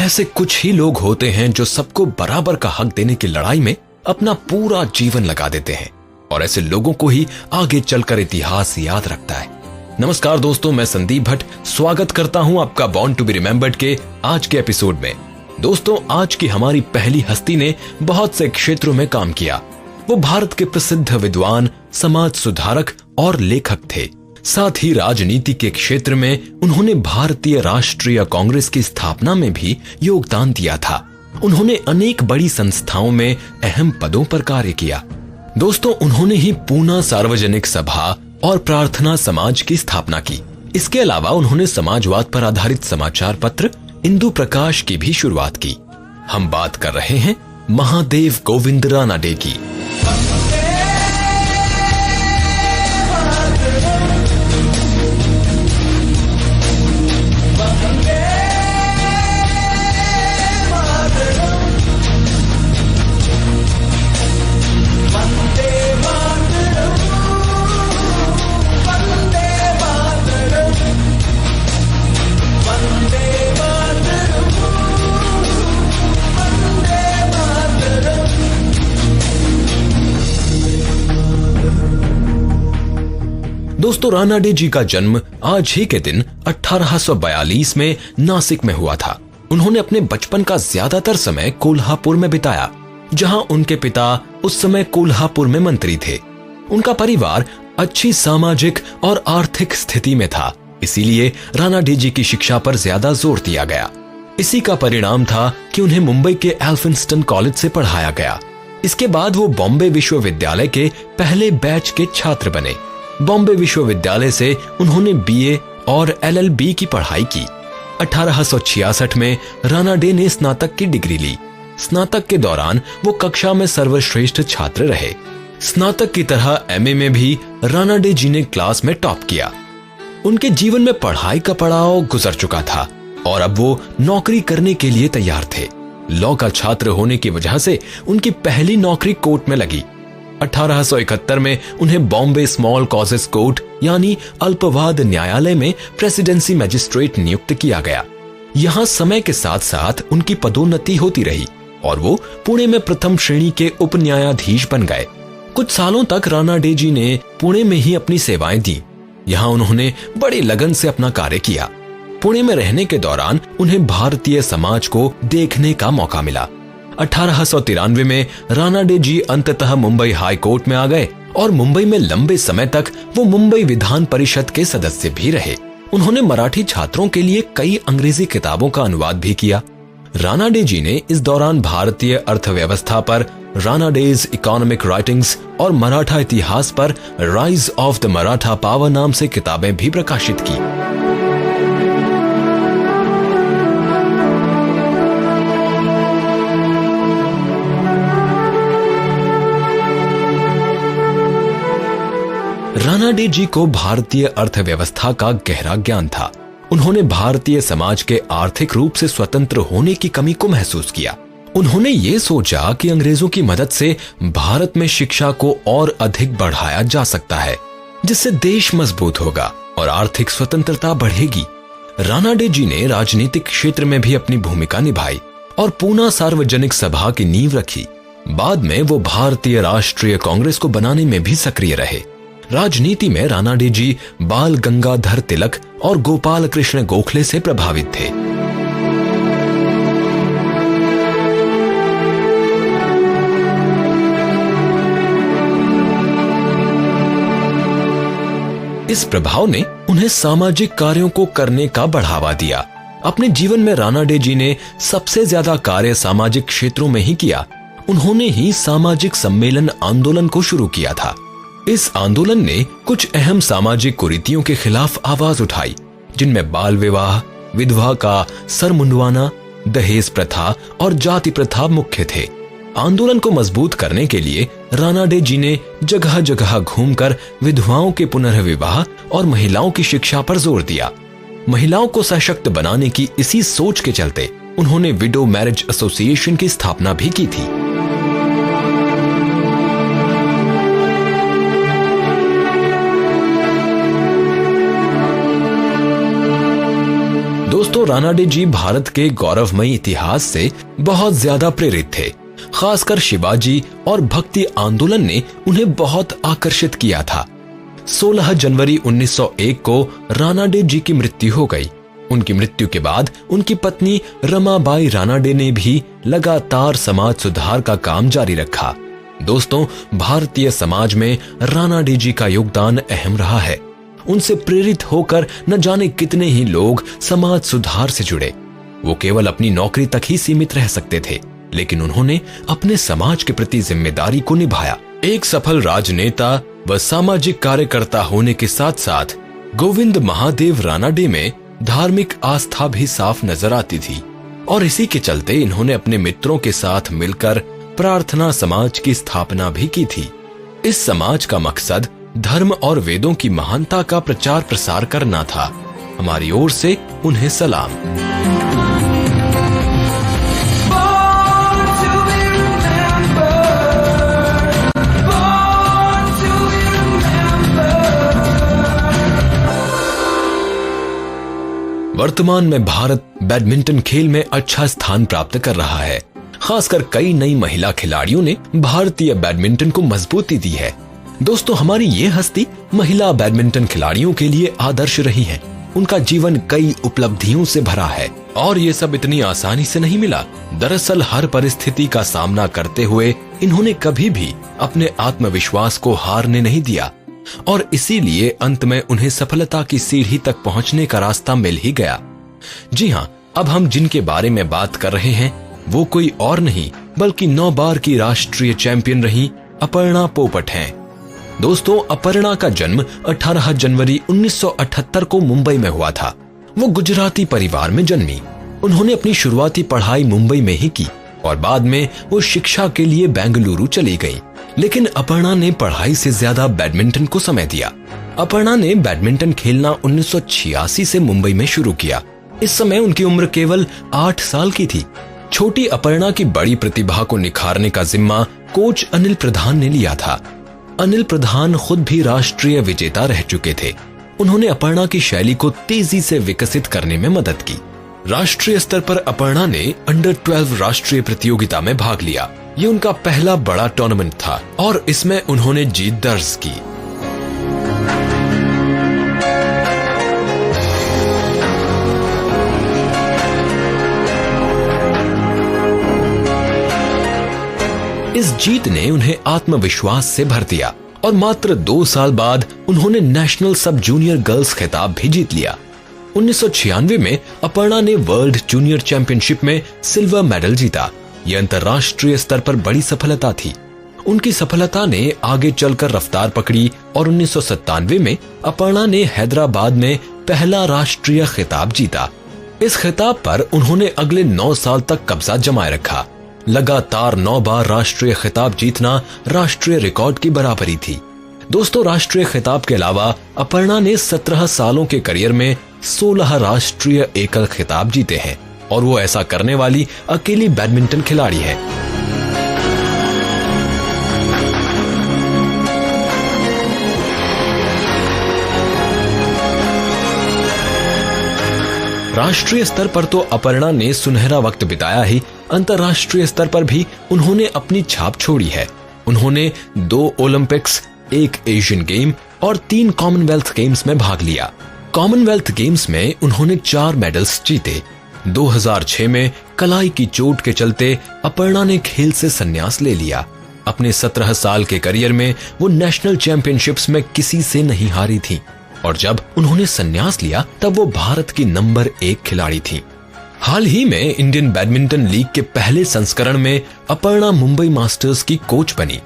ऐसे कुछ ही लोग होते हैं जो सबको बराबर का हक देने की लड़ाई में अपना पूरा जीवन लगा देते हैं और ऐसे लोगों को ही आगे चलकर इतिहास याद रखता है। नमस्कार दोस्तों, मैं संदीप भट्ट स्वागत करता हूं आपका बॉर्न टू बी रिमेंबर्ड के आज के एपिसोड में। दोस्तों, आज की हमारी पहली हस्ती ने बहुत से क्षेत्रों में काम किया। वो भारत के प्रसिद्ध विद्वान, समाज सुधारक और लेखक थे। साथ ही राजनीति के क्षेत्र में उन्होंने भारतीय राष्ट्रीय कांग्रेस की स्थापना में भी योगदान दिया था। उन्होंने अनेक बड़ी संस्थाओं में अहम पदों पर कार्य किया। दोस्तों, उन्होंने ही पूना सार्वजनिक सभा और प्रार्थना समाज की स्थापना की। इसके अलावा उन्होंने समाजवाद पर आधारित समाचार पत्र इंदु प्रकाश की भी शुरुआत की। हम बात कर रहे हैं महादेव गोविंद रानाडे की। दोस्तों, रानाडे जी का जन्म आज ही के दिन 1842 में नासिक में हुआ था। उन्होंने अपने बचपन का ज्यादातर समय कोल्हापुर में बिताया, जहां उनके पिता उस समय कोल्हापुर में मंत्री थे। उनका परिवार अच्छी सामाजिक और आर्थिक स्थिति में था, इसीलिए रानाडे जी की शिक्षा पर ज्यादा जोर दिया गया। इसी का परिणाम था कि उन्हें मुंबई के एल्फिंस्टन कॉलेज से पढ़ाया गया। इसके बाद वो बॉम्बे विश्वविद्यालय के पहले बैच के छात्र बने। बॉम्बे विश्वविद्यालय से उन्होंने बीए और एलएलबी की पढ़ाई की। 1866 में रानाडे ने स्नातक की डिग्री ली। स्नातक के दौरान वो कक्षा में सर्वश्रेष्ठ छात्र रहे। स्नातक की तरह एमए में भी रानाडे जी ने क्लास में टॉप किया। उनके जीवन में पढ़ाई का पड़ाव गुजर चुका था और अब वो नौकरी करने के लिए तैयार थे। लॉ का छात्र होने की वजह से उनकी पहली नौकरी कोर्ट में लगी। 1871 में उन्हें बॉम्बे स्मॉल कॉजेस कोर्ट यानी अल्पवाद न्यायालय में प्रेसिडेंसी मजिस्ट्रेट नियुक्त किया गया। यहाँ समय के साथ साथ उनकी पदोन्नति होती रही और वो पुणे में प्रथम श्रेणी के उप न्यायाधीश बन गए। कुछ सालों तक रानाडे जी ने पुणे में ही अपनी सेवाएं दी। यहाँ उन्होंने बड़ी लगन से अपना कार्य किया। पुणे में रहने के दौरान उन्हें भारतीय समाज को देखने का मौका मिला। 1893 में रानाडे जी अंततः मुंबई हाई कोर्ट में आ गए और मुंबई में लंबे समय तक वो मुंबई विधान परिषद के सदस्य भी रहे। उन्होंने मराठी छात्रों के लिए कई अंग्रेजी किताबों का अनुवाद भी किया। रानाडे जी ने इस दौरान भारतीय अर्थव्यवस्था पर रानाडेज इकोनॉमिक राइटिंग्स और मराठा इतिहास पर rise of the Maratha power नाम से किताबें भी प्रकाशित की। रानाडे जी को भारतीय अर्थव्यवस्था का गहरा ज्ञान था। उन्होंने भारतीय समाज के आर्थिक रूप से स्वतंत्र होने की कमी को महसूस किया। उन्होंने ये सोचा कि अंग्रेजों की मदद से भारत में शिक्षा को और अधिक बढ़ाया जा सकता है, जिससे देश मजबूत होगा और आर्थिक स्वतंत्रता बढ़ेगी। रानाडे जी ने राजनीतिक क्षेत्र में भी अपनी भूमिका निभाई और पूना सार्वजनिक सभा की नींव रखी। बाद में वो भारतीय राष्ट्रीय कांग्रेस को बनाने में भी सक्रिय रहे। राजनीति में रानाडे जी बाल गंगाधर तिलक और गोपाल कृष्ण गोखले से प्रभावित थे। इस प्रभाव ने उन्हें सामाजिक कार्यों को करने का बढ़ावा दिया। अपने जीवन में राणा डे जी ने सबसे ज्यादा कार्य सामाजिक क्षेत्रों में ही किया। उन्होंने ही सामाजिक सम्मेलन आंदोलन को शुरू किया था। इस आंदोलन ने कुछ अहम सामाजिक कुरीतियों के खिलाफ आवाज उठाई, जिनमें बाल विवाह, विधवा का सर मुंडवाना, दहेज प्रथा और जाति प्रथा मुख्य थे। आंदोलन को मजबूत करने के लिए राणा डे जी ने जगह जगह घूमकर विधवाओं के पुनर्विवाह और महिलाओं की शिक्षा पर जोर दिया। महिलाओं को सशक्त बनाने की इसी सोच के चलते उन्होंने विडो मैरिज एसोसिएशन की स्थापना भी की थी। दोस्तों, राणा डे जी भारत के गौरवमयी इतिहास से बहुत ज्यादा प्रेरित थे। खासकर शिवाजी और भक्ति आंदोलन ने उन्हें बहुत आकर्षित किया था। 16 जनवरी 1901 को राणा डे जी की मृत्यु हो गई। उनकी मृत्यु के बाद उनकी पत्नी रमाबाई राणा डे ने भी लगातार समाज सुधार का काम जारी रखा। दोस्तों, भारतीय समाज में राणा डे जी का योगदान अहम रहा है। उनसे प्रेरित होकर न जाने कितने ही लोग समाज सुधार से जुड़े। वो केवल अपनी नौकरी तक ही सीमित रह सकते थे, लेकिन उन्होंने अपने समाज के प्रति जिम्मेदारी को निभाया। एक सफल राजनेता व सामाजिक कार्यकर्ता होने के साथ साथ गोविंद महादेव राणा डे में धार्मिक आस्था भी साफ नजर आती थी, और इसी के चलते इन्होंने अपने मित्रों के साथ मिलकर प्रार्थना समाज की स्थापना भी की थी। इस समाज का मकसद धर्म और वेदों की महानता का प्रचार प्रसार करना था। हमारी ओर से उन्हें सलाम। वर्तमान में भारत बैडमिंटन खेल में अच्छा स्थान प्राप्त कर रहा है। खासकर कई नई महिला खिलाड़ियों ने भारतीय बैडमिंटन को मजबूती दी है। दोस्तों, हमारी ये हस्ती महिला बैडमिंटन खिलाड़ियों के लिए आदर्श रही हैं। उनका जीवन कई उपलब्धियों से भरा है, और ये सब इतनी आसानी से नहीं मिला। दरअसल हर परिस्थिति का सामना करते हुए इन्होंने कभी भी अपने आत्मविश्वास को हारने नहीं दिया, और इसीलिए अंत में उन्हें सफलता की सीढ़ी तक पहुंचने का रास्ता मिल ही गया। जी हाँ, अब हम जिनके बारे में बात कर रहे हैं वो कोई और नहीं बल्कि 9 बार की राष्ट्रीय चैंपियन रही अपर्णा पोपट हैं। दोस्तों, अपर्णा का जन्म 18 जनवरी 1978 को मुंबई में हुआ था। वो गुजराती परिवार में जन्मी। उन्होंने अपनी शुरुआती पढ़ाई मुंबई में ही की और बाद में वो शिक्षा के लिए बेंगलुरु चली गई। लेकिन अपर्णा ने पढ़ाई से ज्यादा बैडमिंटन को समय दिया। अपर्णा ने बैडमिंटन खेलना 1986 से मुंबई में शुरू किया। इस समय उनकी उम्र केवल 8 साल की थी। छोटी अपर्णा की बड़ी प्रतिभा को निखारने का जिम्मा कोच अनिल प्रधान ने लिया था। अनिल प्रधान खुद भी राष्ट्रीय विजेता रह चुके थे। उन्होंने अपर्णा की शैली को तेजी से विकसित करने में मदद की। राष्ट्रीय स्तर पर अपर्णा ने अंडर 12 राष्ट्रीय प्रतियोगिता में भाग लिया। ये उनका पहला बड़ा टूर्नामेंट था और इसमें उन्होंने जीत दर्ज की। इस जीत ने उन्हें आत्मविश्वास से भर दिया और मात्र 2 साल बाद उन्होंने नेशनल सब जूनियर गर्ल्स खिताब भी जीत लिया। 1996 में अपर्णा ने वर्ल्ड जूनियर चैंपियनशिप में सिल्वर मेडल जीता। यह अंतर्राष्ट्रीय स्तर पर बड़ी सफलता थी। उनकी सफलता ने आगे चलकर रफ्तार पकड़ी और 1997 में अपर्णा ने हैदराबाद में पहला राष्ट्रीय खिताब जीता। इस खिताब पर उन्होंने अगले 9 साल तक कब्जा जमाए रखा। लगातार 9 बार राष्ट्रीय खिताब जीतना राष्ट्रीय रिकॉर्ड की बराबरी थी। दोस्तों, राष्ट्रीय खिताब के अलावा अपर्णा ने 17 सालों के करियर में 16 राष्ट्रीय एकल खिताब जीते हैं और वो ऐसा करने वाली अकेली बैडमिंटन खिलाड़ी है। राष्ट्रीय स्तर पर तो अपर्णा ने सुनहरा वक्त बिताया ही, अंतर्राष्ट्रीय स्तर पर भी उन्होंने अपनी छाप छोड़ी है। उन्होंने 2 ओलंपिक्स, 1 एशियन गेम और 3 कॉमनवेल्थ गेम्स में भाग लिया। कॉमनवेल्थ गेम्स में उन्होंने 4 मेडल्स जीते। 2006 में कलाई की चोट के चलते अपर्णा ने खेल से संन्यास ले लिया। अपने 17 साल के करियर में वो नेशनल चैंपियनशिप्स में किसी से नहीं हारी थी। और जब उन्होंने संन्यास लिया तब वो भारत की नंबर 1 खिलाड़ी थी। हाल ही में इंडियन बैडमिंटन लीग के पहले संस्करण में अपर्णा मुंबई मास्टर्स की कोच बनी।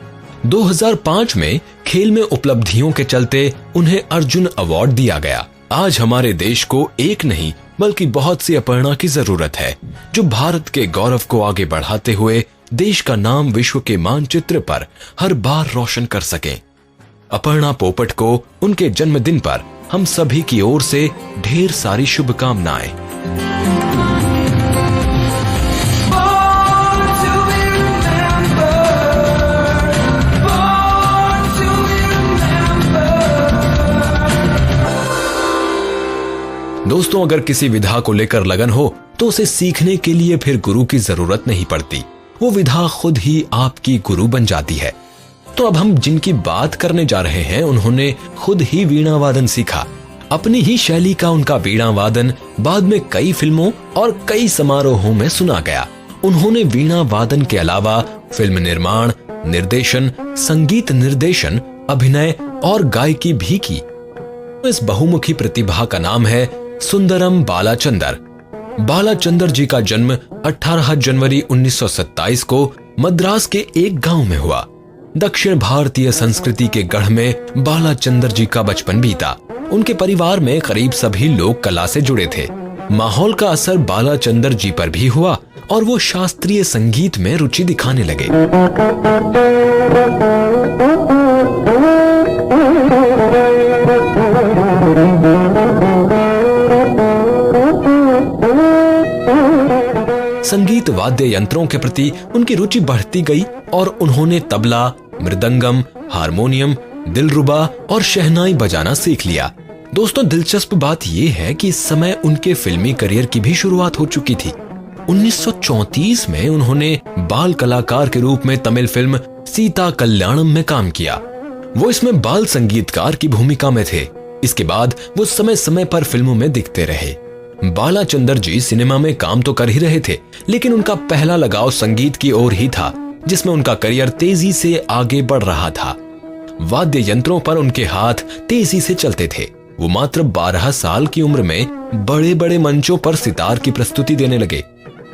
2005 में खेल में उपलब्धियों के चलते उन्हें अर्जुन अवार्ड दिया गया। आज हमारे देश को एक नहीं बल्कि बहुत सी अपर्णा की जरूरत है, जो भारत के गौरव को आगे बढ़ाते हुए देश का नाम विश्व के मानचित्र पर हर बार रोशन कर सके। अपर्णा पोपट को उनके जन्मदिन पर हम सभी की ओर से ढेर सारी शुभकामनाएं। दोस्तों, अगर किसी विधा को लेकर लगन हो तो उसे सीखने के लिए फिर गुरु की जरूरत नहीं पड़ती, वो विधा खुद ही आपकी गुरु बन जाती है। तो अब हम जिनकी बात करने जा रहे हैं उन्होंने खुद ही वीणा वादन सीखा। अपनी ही शैली का उनका वीणा वादन बाद में कई फिल्मों और कई समारोहों में सुना गया। उन्होंने वीणा वादन के अलावा फिल्म निर्माण, निर्देशन, संगीत निर्देशन, अभिनय और गायकी भी की। इस बहुमुखी प्रतिभा का नाम है सुंदरम बालाचंदर। बालाचंदर जी का जन्म 18 जनवरी 1927 को मद्रास के एक गांव में हुआ। दक्षिण भारतीय संस्कृति के गढ़ में बालाचंदर जी का बचपन बीता। उनके परिवार में करीब सभी लोग कला से जुड़े थे। माहौल का असर बालाचंदर जी पर भी हुआ और वो शास्त्रीय संगीत में रुचि दिखाने लगे। संगीत वाद्य यंत्रों के प्रति उनकी रुचि बढ़ती गई और उन्होंने तबला, मृदंगम, हारमोनियम, दिलरुबा और शहनाई बजाना सीख लिया। दोस्तों, दिलचस्प बात यह है कि इस समय उनके फिल्मी करियर की भी शुरुआत हो चुकी थी। 1934 में उन्होंने बाल कलाकार के रूप में तमिल फिल्म सीता कल्याणम में काम किया। वो इसमें बाल संगीतकार की भूमिका में थे। इसके बाद वो समय समय पर फिल्मों में दिखते रहे। बालाचंदर जी सिनेमा में काम तो कर ही रहे थे, लेकिन उनका पहला लगाव संगीत की ओर ही था, जिसमें उनका करियर तेजी से आगे बढ़ रहा था। वाद्य यंत्रों पर उनके हाथ तेजी से चलते थे। वो मात्र 12 साल की उम्र में बड़े बड़े मंचों पर सितार की प्रस्तुति देने लगे।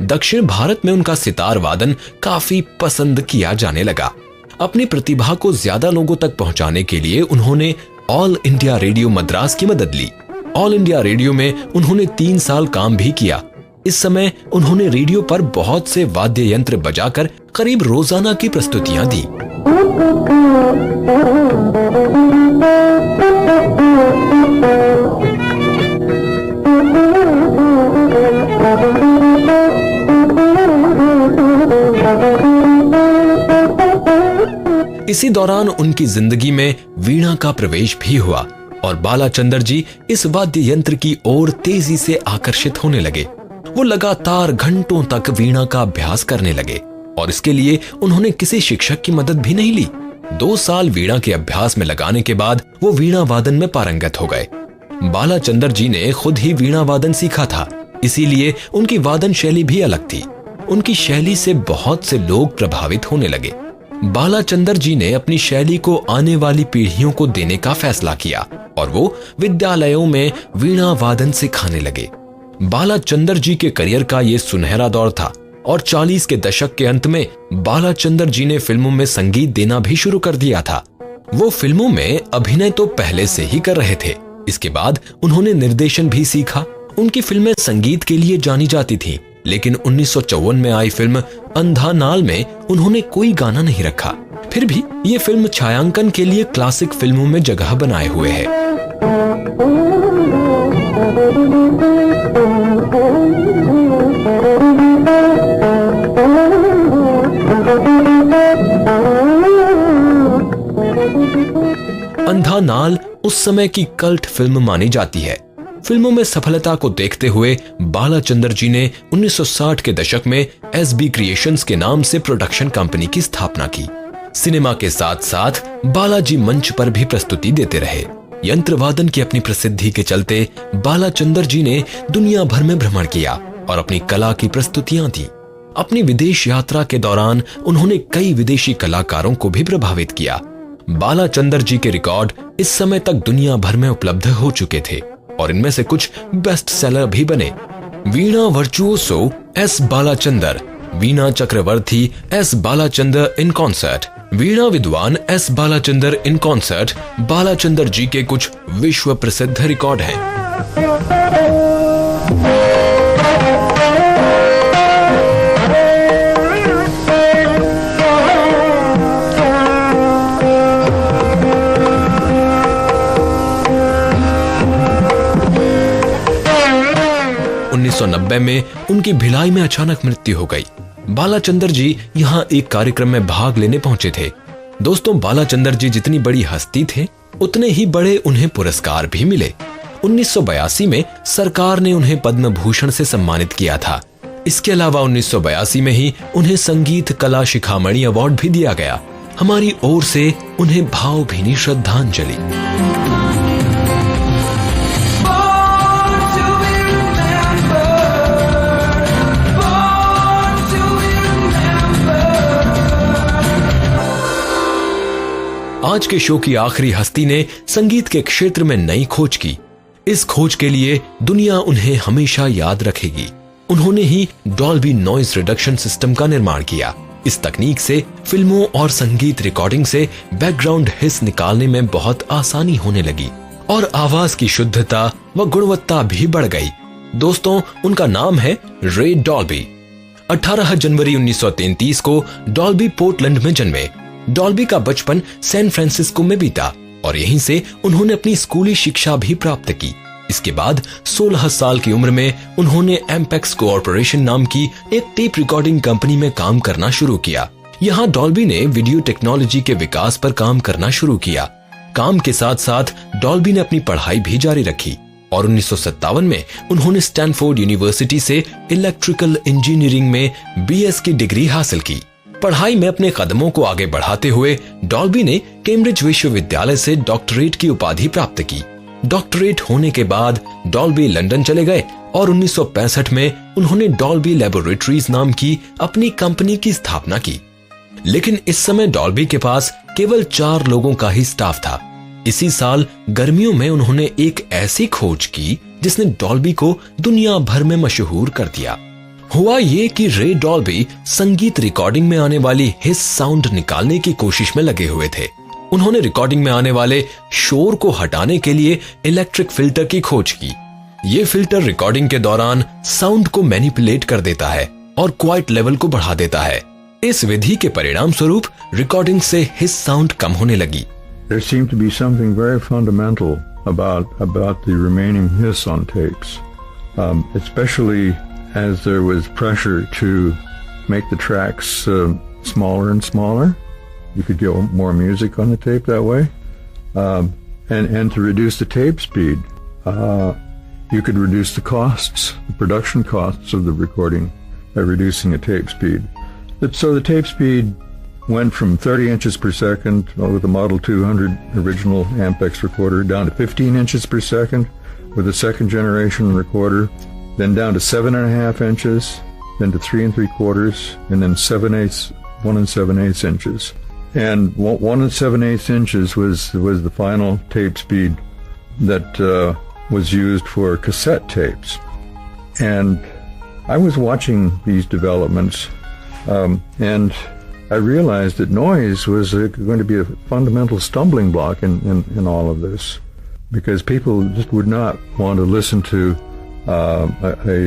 दक्षिण भारत में उनका सितार वादन काफी पसंद किया जाने लगा। अपनी प्रतिभा को ज्यादा लोगों तक पहुंचाने के लिए उन्होंने ऑल इंडिया रेडियो मद्रास की मदद ली। ऑल इंडिया रेडियो में उन्होंने 3 साल काम भी किया। इस समय उन्होंने रेडियो पर बहुत से वाद्य यंत्र बजाकर करीब रोजाना की प्रस्तुतियां दी। इसी दौरान उनकी जिंदगी में वीणा का प्रवेश भी हुआ और बालाचंदर जी इस वाद्य यंत्र की ओर तेजी से आकर्षित होने लगे। वो लगातार घंटों तक वीणा का अभ्यास करने लगे और इसके लिए उन्होंने किसी शिक्षक की मदद भी नहीं ली। 2 साल वीणा के अभ्यास में लगाने के बाद वो वीणा वादन में पारंगत हो गए। बालाचंदर जी ने खुद ही वीणा वादन सीखा था, इसीलिए उनकी वादन शैली भी अलग थी। उनकी शैली से बहुत से लोग प्रभावित होने लगे। बालाचंदर जी ने अपनी शैली को आने वाली पीढ़ियों को देने का फैसला किया और वो विद्यालयों में वीणा वादन सिखाने लगे। बालाचंदर जी के करियर का ये सुनहरा दौर था और 40 के दशक के अंत में बालाचंदर जी ने फिल्मों में संगीत देना भी शुरू कर दिया था। वो फिल्मों में अभिनय तो पहले से ही कर रहे थे। इसके बाद उन्होंने निर्देशन भी सीखा। उनकी फिल्में संगीत के लिए जानी जाती थीं, लेकिन 1954 में आई फिल्म अंधा नाल में उन्होंने कोई गाना नहीं रखा। फिर भी ये फिल्म छायांकन के लिए क्लासिक फिल्मों में जगह बनाए हुए है। अंधा नाल उस समय की कल्ट फिल्म मानी जाती है। फिल्मों में सफलता को देखते हुए बालाचंदर जी ने 1960 के दशक में एसबी क्रिएशंस के नाम से प्रोडक्शन कंपनी की स्थापना की। सिनेमा के साथ साथ बालाजी मंच पर भी प्रस्तुति देते रहे। यंत्र वादन की अपनी प्रसिद्धि के चलते बालाचंदर जी ने दुनिया भर में भ्रमण किया और अपनी कला की प्रस्तुतियां दी। अपनी विदेश यात्रा के दौरान उन्होंने कई विदेशी कलाकारों को भी प्रभावित किया। बालाचंदर जी के रिकॉर्ड इस समय तक दुनिया भर में उपलब्ध हो चुके थे और इनमें से कुछ बेस्ट सेलर भी बने। Veena virtuoso S Balachander, veena Chakravarthy S Balachander in concert, veena vidwan S Balachander in concert Balachander जी के कुछ विश्व प्रसिद्ध रिकॉर्ड हैं। 1990 में उनकी भिलाई में अचानक मृत्यु हो गई। बालाचंदर जी यहाँ एक कार्यक्रम में भाग लेने पहुंचे थे। दोस्तों, बालाचंदर जी जितनी बड़ी हस्ती थे उतने ही बड़े उन्हें पुरस्कार भी मिले। 1982 में सरकार ने उन्हें पद्म भूषण से सम्मानित किया था। इसके अलावा 1982 में ही उन्हें संगीत कला शिखामणि अवार्ड भी दिया गया। हमारी ओर से उन्हें भावभीनी श्रद्धांजलि। आज के शो की आखिरी हस्ती ने संगीत के क्षेत्र में नई खोज की। इस खोज के लिए दुनिया उन्हें हमेशा याद रखेगी। उन्होंने ही डॉल्बी नॉइज रिडक्शन सिस्टम का निर्माण किया। इस तकनीक से फिल्मों और संगीत रिकॉर्डिंग से बैकग्राउंड हिस निकालने में बहुत आसानी होने लगी और आवाज की शुद्धता व गुणवत्ता भी बढ़ गई। दोस्तों, उनका नाम है रे डॉल्बी। 18 जनवरी 1933 को डॉल्बी पोर्टलैंड में जन्मे। डॉल्बी का बचपन सैन फ्रांसिस्को में बीता और यहीं से उन्होंने अपनी स्कूली शिक्षा भी प्राप्त की। इसके बाद 16 साल की उम्र में उन्होंने एम्पेक्स कॉर्पोरेशन नाम की एक टेप रिकॉर्डिंग कंपनी में काम करना शुरू किया। यहाँ डॉल्बी ने वीडियो टेक्नोलॉजी के विकास पर काम करना शुरू किया। काम के साथ साथ डॉल्बी ने अपनी पढ़ाई भी जारी रखी और 1957 में उन्होंने स्टैनफोर्ड यूनिवर्सिटी से इलेक्ट्रिकल इंजीनियरिंग में बीएस की डिग्री हासिल की। पढ़ाई में अपने कदमों को आगे बढ़ाते हुए डॉल्बी ने कैम्ब्रिज विश्वविद्यालय से डॉक्टरेट की उपाधि प्राप्त की। डॉक्टरेट होने के बाद डॉल्बी लंदन चले गए और 1965 में उन्होंने डॉल्बी लैबोरेटरीज नाम की अपनी कंपनी की स्थापना की। लेकिन इस समय डॉल्बी के पास केवल 4 लोगों का ही स्टाफ था। इसी साल गर्मियों में उन्होंने एक ऐसी खोज की जिसने डॉल्बी को दुनिया भर में मशहूर कर दिया। हुआ ये कि रे डॉल्बी संगीत रिकॉर्डिंग में आने वाली हिस साउंड निकालने की कोशिश में लगे हुए थे। उन्होंने रिकॉर्डिंग में आने वाले शोर को हटाने के लिए इलेक्ट्रिक फिल्टर की खोज की। ये फिल्टर रिकॉर्डिंग के दौरान साउंड को मैनिपुलेट कर देता है और क्वाइट लेवल को बढ़ा देता है। इस विधि के परिणाम स्वरूप रिकॉर्डिंग से हिस साउंड कम होने लगी। There seemed to be something very fundamental about the remaining hiss on tapes, especially as there was pressure to make the tracks smaller and smaller. You could get more music on the tape that way, and to reduce the tape speed, you could reduce the costs, the production costs of the recording by reducing the tape speed. So the tape speed went from 30 inches per second with the Model 200 original Ampex recorder down to 15 inches per second with a second generation recorder, then down to 7.5 inches, then to 3 3/4, and then 1 7/8 inches. And 1 7/8 inches was the final tape speed that was used for cassette tapes. And I was watching these developments, and I realized that noise was going to be a fundamental stumbling block in all of this, because people just would not want to listen to a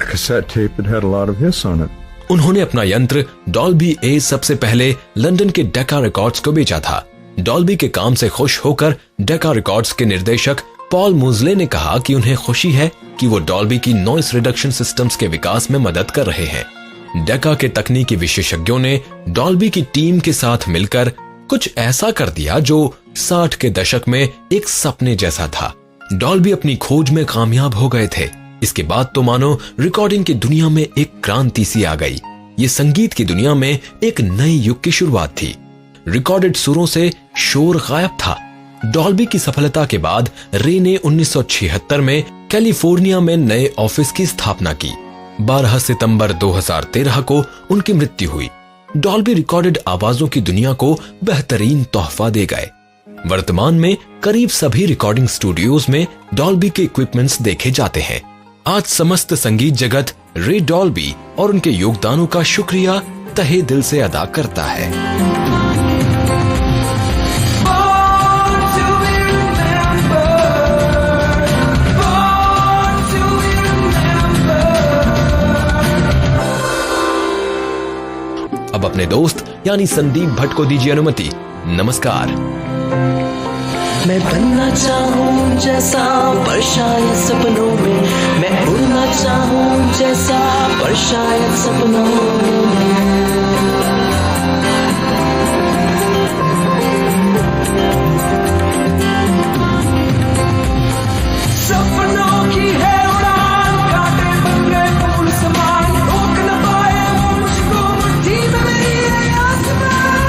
cassette tape that had a lot of hiss on it. उन्होंने अपना यंत्र Dolby ए सबसे पहले London के Deka records को बेचा था। Dolby के काम से खुश होकर डेका रिकॉर्ड्स के निर्देशक पॉल मूजले ने कहा कि उन्हें खुशी है कि वो डॉल्बी की नॉइस रिडक्शन सिस्टम्स के विकास में मदद कर रहे हैं। डेका के तकनीकी विशेषज्ञों ने डॉल्बी की टीम के साथ मिलकर कुछ ऐसा कर दिया जो 60 के दशक में एक सपने जैसा था। डॉल्बी अपनी खोज में कामयाब हो गए थे। इसके बाद तो मानो रिकॉर्डिंग की दुनिया में एक क्रांति सी आ गई। ये संगीत की दुनिया में एक नई युग की शुरुआत थी। रिकॉर्डेड सुरों से शोर गायब था। डॉल्बी की सफलता के बाद रे ने 1976 में कैलिफोर्निया में नए ऑफिस की स्थापना की। 12 सितंबर 2013 को उनकी मृत्यु हुई। डॉल्बी रिकॉर्डेड आवाजों की दुनिया को बेहतरीन तोहफा दे गए। वर्तमान में करीब सभी रिकॉर्डिंग स्टूडियोज में डॉल्बी के इक्विपमेंट्स देखे जाते हैं। आज समस्त संगीत जगत रे डॉल्बी और उनके योगदानों का शुक्रिया तहे दिल से अदा करता है। अब अपने दोस्त यानी संदीप भट्ट को दीजिए अनुमति। नमस्कार। मैं बनना चाहूं जैसा पर शायद सपनों में, मैं उड़ना चाहूं जैसा पर शायद सपनों में। सपनों की है उड़ान, कांटे बन गए फूल समान, रोक न पाए वो मुझको मुट्ठी में मेरी आसमान।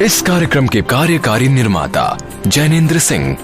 इस कार्यक्रम के कार्यकारी निर्माता जैनेंद्र सिंह,